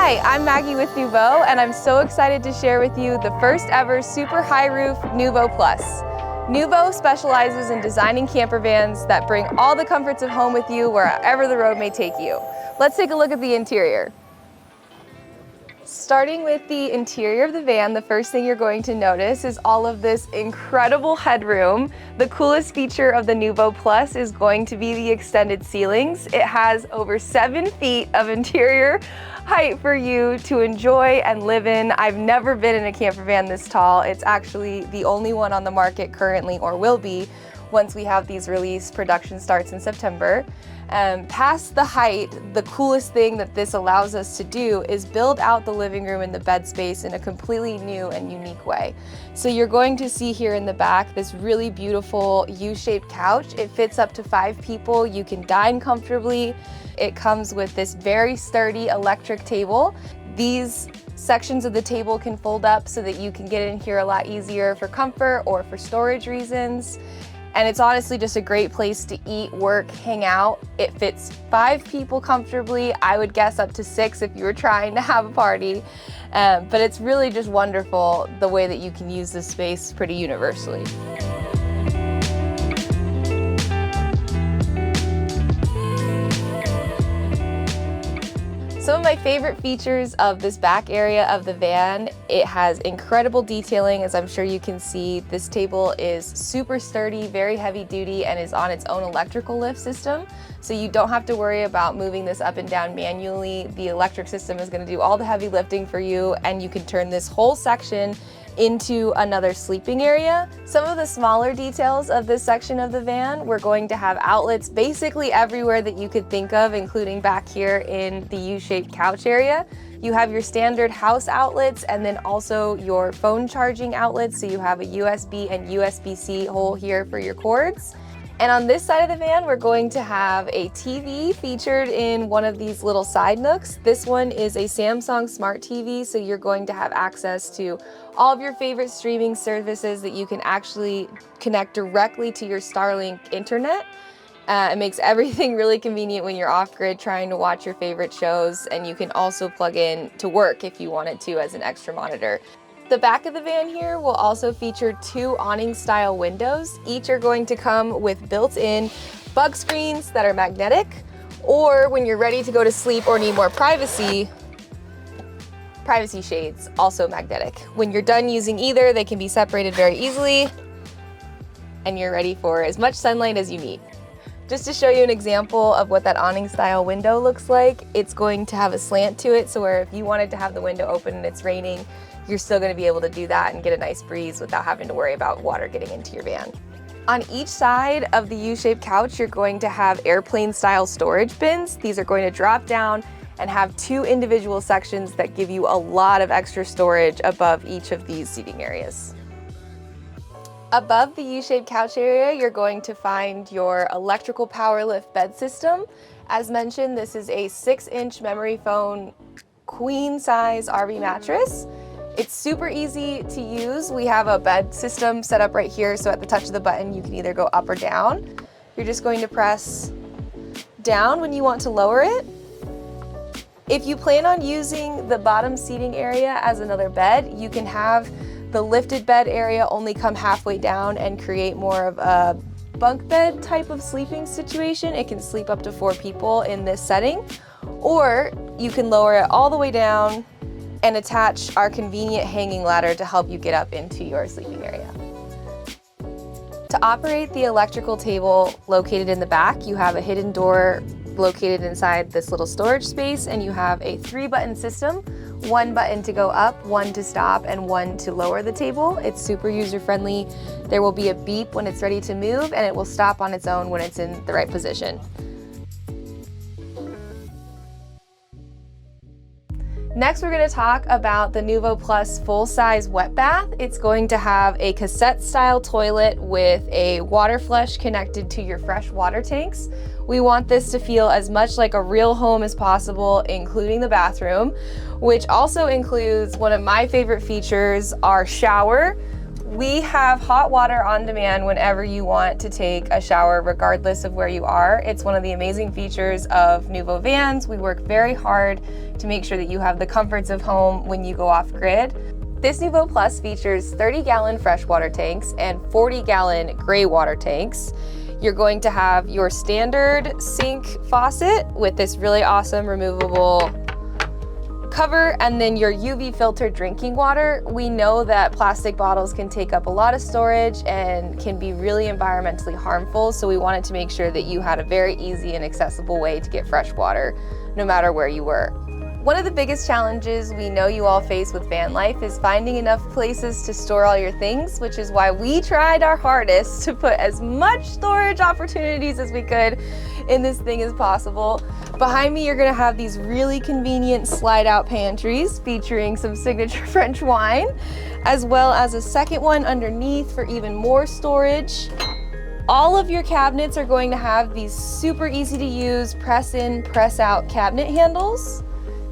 Hi, I'm Maggie with Noovo, and I'm so excited to share with you the first ever super high roof Noovo Plus. Noovo specializes in designing camper vans that bring all the comforts of home with you wherever the road may take you. Let's take a look at the interior. Starting with the interior of the van, the first thing you're going to notice is all of this incredible headroom. The coolest feature of the Noovo Plus is going to be the extended ceilings. It has over 7 feet of interior height for you to enjoy and live in. I've never been in a camper van this tall. It's actually the only one on the market currently, or will be once we have these released. Production starts in September. Past the height, the coolest thing that this allows us to do is build out the living room and the bed space in a completely new and unique way. So you're going to see here in the back this really beautiful U-shaped couch. It fits up to 5 people. You can dine comfortably. It comes with this very sturdy electric table. These sections of the table can fold up so that you can get in here a lot easier for comfort or for storage reasons. And it's honestly just a great place to eat, work, hang out. It fits 5 people comfortably. I would guess up to 6 if you were trying to have a party. But it's really just wonderful the way that you can use this space pretty universally. Some of my favorite features of this back area of the van, it has incredible detailing, as I'm sure you can see. This table is super sturdy, very heavy duty, and is on its own electrical lift system. So you don't have to worry about moving this up and down manually. The electric system is going to do all the heavy lifting for you, and you can turn this whole section into another sleeping area. Some of the smaller details of this section of the van, we're going to have outlets basically everywhere that you could think of, including back here in the U-shaped couch area. You have your standard house outlets and then also your phone charging outlets. So you have a USB and USB-C hole here for your cords. And on this side of the van, we're going to have a TV featured in one of these little side nooks. This one is a Samsung Smart TV, so you're going to have access to all of your favorite streaming services that you can actually connect directly to your Starlink internet. It makes everything really convenient when you're off-grid trying to watch your favorite shows, and you can also plug in to work if you wanted to as an extra monitor. The back of the van here will also feature 2 awning-style windows. Each are going to come with built-in bug screens that are magnetic, or when you're ready to go to sleep or need more privacy shades, also magnetic. When you're done using either, they can be separated very easily, and you're ready for as much sunlight as you need. Just to show you an example of what that awning-style window looks like, it's going to have a slant to it, so where if you wanted to have the window open and it's raining, you're still going to be able to do that and get a nice breeze without having to worry about water getting into your van. On each side of the U-shaped couch, you're going to have airplane-style storage bins. These are going to drop down and have 2 individual sections that give you a lot of extra storage above each of these seating areas. Above the U-shaped couch area, you're going to find your electrical power lift bed system. As mentioned, this is a 6-inch memory foam queen size RV mattress. It's super easy to use. We have a bed system set up right here, so at the touch of the button, you can either go up or down. You're just going to press down when you want to lower it. If you plan on using the bottom seating area as another bed, you can have the lifted bed area only come halfway down and create more of a bunk bed type of sleeping situation. It can sleep up to 4 people in this setting, or you can lower it all the way down and attach our convenient hanging ladder to help you get up into your sleeping area. To operate the electrical table located in the back, you have a hidden door located inside this little storage space, and you have a 3-button system, 1 button to go up, 1 to stop, and 1 to lower the table. It's super user-friendly. There will be a beep when it's ready to move, and it will stop on its own when it's in the right position. Next, we're going to talk about the Noovo Plus full-size wet bath. It's going to have a cassette-style toilet with a water flush connected to your fresh water tanks. We want this to feel as much like a real home as possible, including the bathroom, which also includes one of my favorite features, our shower, We have hot water on demand whenever you want to take a shower, regardless of where you are. It's one of the amazing features of Noovo vans. We work very hard to make sure that you have the comforts of home when you go off grid. This Noovo Plus features 30-gallon freshwater tanks and 40-gallon gray water tanks. You're going to have your standard sink faucet with this really awesome removable cover, and then your UV filtered drinking water. We know that plastic bottles can take up a lot of storage and can be really environmentally harmful, so we wanted to make sure that you had a very easy and accessible way to get fresh water no matter where you were. One of the biggest challenges we know you all face with van life is finding enough places to store all your things, which is why we tried our hardest to put as much storage opportunities as we could in this thing as possible. Behind me, you're gonna have these really convenient slide-out pantries featuring some signature French wine, as well as a second one underneath for even more storage. All of your cabinets are going to have these super easy to use press-in, press-out cabinet handles,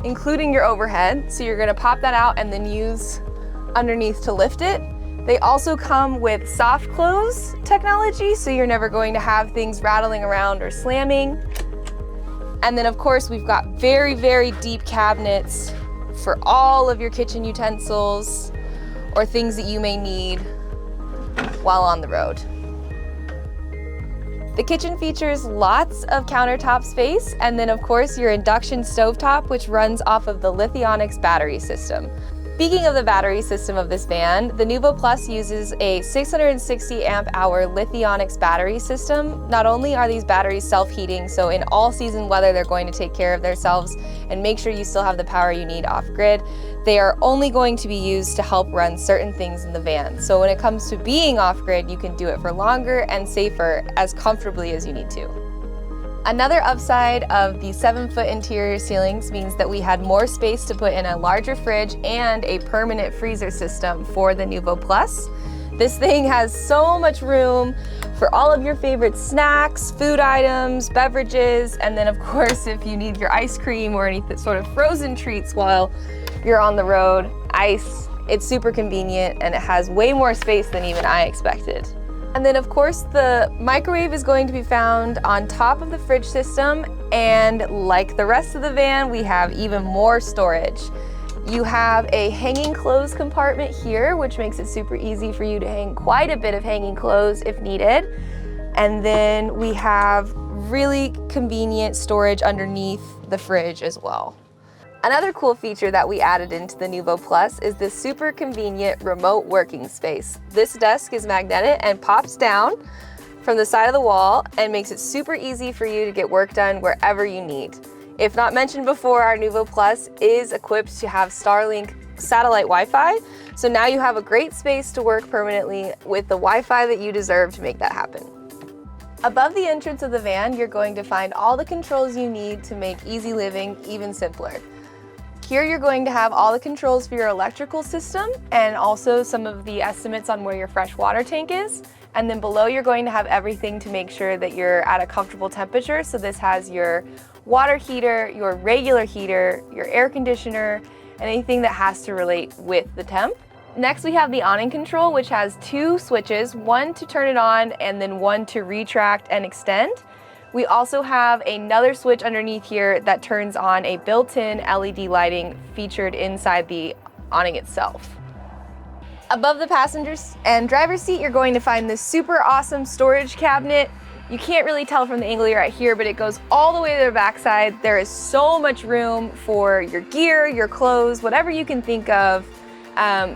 including your overhead. So you're gonna pop that out and then use underneath to lift it. They also come with soft close technology, so you're never going to have things rattling around or slamming. And then of course, we've got very, very deep cabinets for all of your kitchen utensils or things that you may need while on the road. The kitchen features lots of countertop space, and then of course your induction stovetop, which runs off of the Lithionics battery system. Speaking of the battery system of this van, the Noovo Plus uses a 660 amp hour Lithionics battery system. Not only are these batteries self-heating, so in all season weather they're going to take care of themselves and make sure you still have the power you need off grid, they are only going to be used to help run certain things in the van. So when it comes to being off grid, you can do it for longer and safer, as comfortably as you need to. Another upside of the 7-foot interior ceilings means that we had more space to put in a larger fridge and a permanent freezer system for the Noovo Plus. This thing has so much room for all of your favorite snacks, food items, beverages, and then of course if you need your ice cream or any sort of frozen treats while you're on the road, ice, it's super convenient and it has way more space than even I expected. And then of course the microwave is going to be found on top of the fridge system, and like the rest of the van, we have even more storage. You have a hanging clothes compartment here, which makes it super easy for you to hang quite a bit of hanging clothes if needed. And then we have really convenient storage underneath the fridge as well. Another cool feature that we added into the Noovo Plus is this super convenient remote working space. This desk is magnetic and pops down from the side of the wall and makes it super easy for you to get work done wherever you need. If not mentioned before, our Noovo Plus is equipped to have Starlink satellite Wi-Fi, so now you have a great space to work permanently with the Wi-Fi that you deserve to make that happen. Above the entrance of the van, you're going to find all the controls you need to make easy living even simpler. Here you're going to have all the controls for your electrical system and also some of the estimates on where your fresh water tank is. And then below you're going to have everything to make sure that you're at a comfortable temperature. So this has your water heater, your regular heater, your air conditioner, and anything that has to relate with the temp. Next we have the awning control, which has two switches, one to turn it on and then one to retract and extend. We also have another switch underneath here that turns on a built-in LED lighting featured inside the awning itself. Above the passenger and driver's seat, you're going to find this super awesome storage cabinet. You can't really tell from the angle you're at here, but it goes all the way to the backside. There is so much room for your gear, your clothes, whatever you can think of.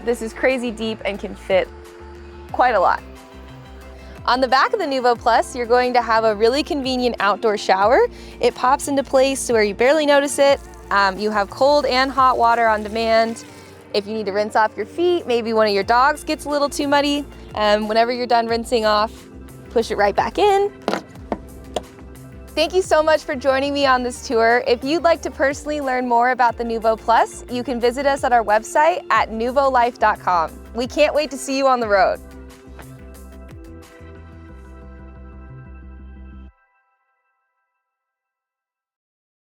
This is crazy deep and can fit quite a lot. On the back of the Noovo Plus, you're going to have a really convenient outdoor shower. It pops into place to where you barely notice it. You have cold and hot water on demand. If you need to rinse off your feet, maybe one of your dogs gets a little too muddy, whenever you're done rinsing off, push it right back in. Thank you so much for joining me on this tour. If you'd like to personally learn more about the Noovo Plus, you can visit us at our website at noovolife.com. We can't wait to see you on the road.